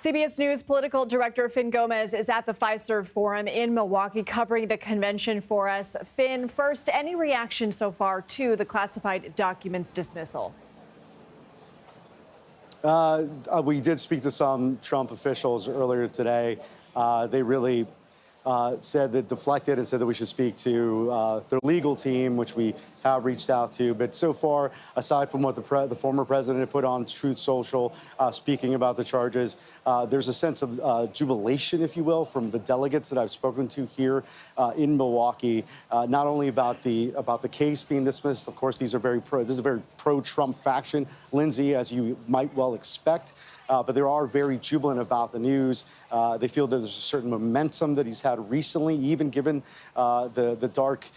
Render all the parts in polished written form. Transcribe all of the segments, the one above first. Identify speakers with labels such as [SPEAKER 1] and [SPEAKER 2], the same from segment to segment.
[SPEAKER 1] CBS News political director Fin Gómez is at the Fiserv Forum in Milwaukee covering the convention for us. Fin, first, any reaction so far to the classified documents dismissal?
[SPEAKER 2] We did speak to some Trump officials earlier today. They really said that deflected and said that we should speak to their legal team, which we have reached out to. But so far, aside from what the former president had put on Truth Social, speaking about the charges, there's a sense of jubilation, if you will, from the delegates that I've spoken to here in Milwaukee, not only about the case being dismissed. Of course, this is a very pro-Trump faction, Lindsay, as you might well expect. But they are very jubilant about the news. They feel that there's a certain momentum that he's had recently, even given the dark,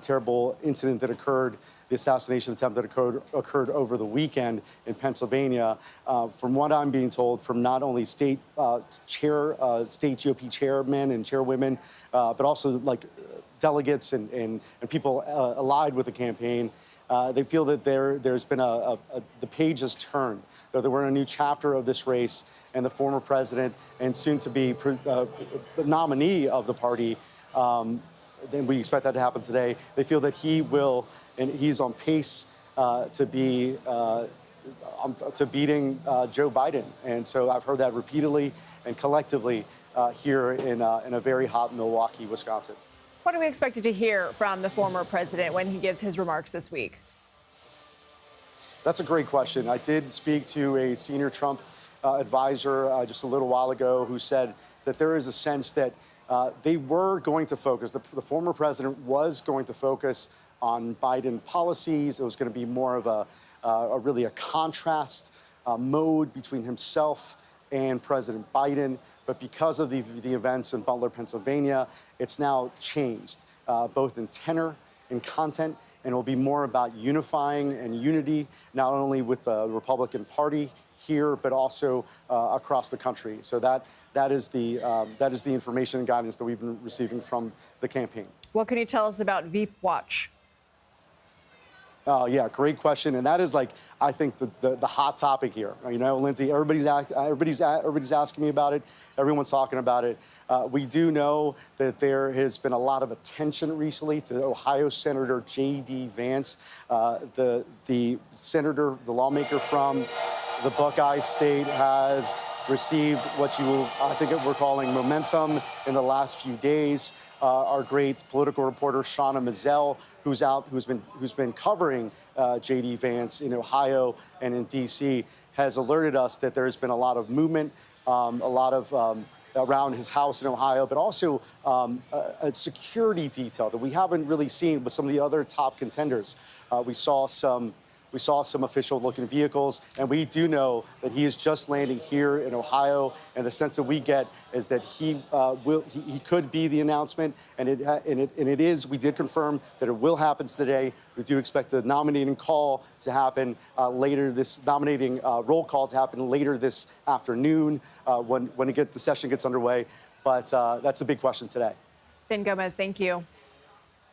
[SPEAKER 2] terrible incident that occurred, the assassination attempt that occurred over the weekend in Pennsylvania. From what I'm being told, from not only state GOP chairmen and chairwomen, but also like delegates and people allied with the campaign. They feel that there's been the page has turned, that we're in a new chapter of this race, and the former president and soon to be nominee of the party, then we expect that to happen today. They feel that he will, and he's on pace to beating Joe Biden. And so I've heard that repeatedly and collectively here in a very hot Milwaukee, Wisconsin.
[SPEAKER 1] What are we expected to hear from the former president when he gives his remarks this week?
[SPEAKER 2] That's a great question. I did speak to a senior Trump advisor just a little while ago who said that there is a sense that they were going to focus, the former president was going to focus on Biden policies. It was going to be more of really a contrast mode between himself and President Biden. But because of the events in Butler, Pennsylvania, it's now changed, both in tenor and content, and it will be more about unifying and unity, not only with the Republican Party here, but also across the country. So that is the information and guidance that we've been receiving from the campaign.
[SPEAKER 1] What can you tell us about Veep Watch?
[SPEAKER 2] Yeah, great question, and that is I think the hot topic here. You know, Lindsay, everybody's asking me about it. Everyone's talking about it. We do know that there has been a lot of attention recently to Ohio Senator J.D. Vance, the senator, the lawmaker from the Buckeye State, has received what I think we're calling momentum in the last few days. Our great political reporter Shauna Mazzell, who's been covering J.D. Vance in Ohio and in D.C., has alerted us that there's been a lot of movement, around his house in Ohio, but also a security detail that we haven't really seen with some of the other top contenders. We saw some official-looking vehicles, and we do know that he is just landing here in Ohio. And the sense that we get is that he could be the announcement, and it is. We did confirm that it will happen today. We do expect the nominating call to happen later. This nominating roll call to happen later this afternoon when the session gets underway. But that's a big question today.
[SPEAKER 1] Fin Gómez, thank you.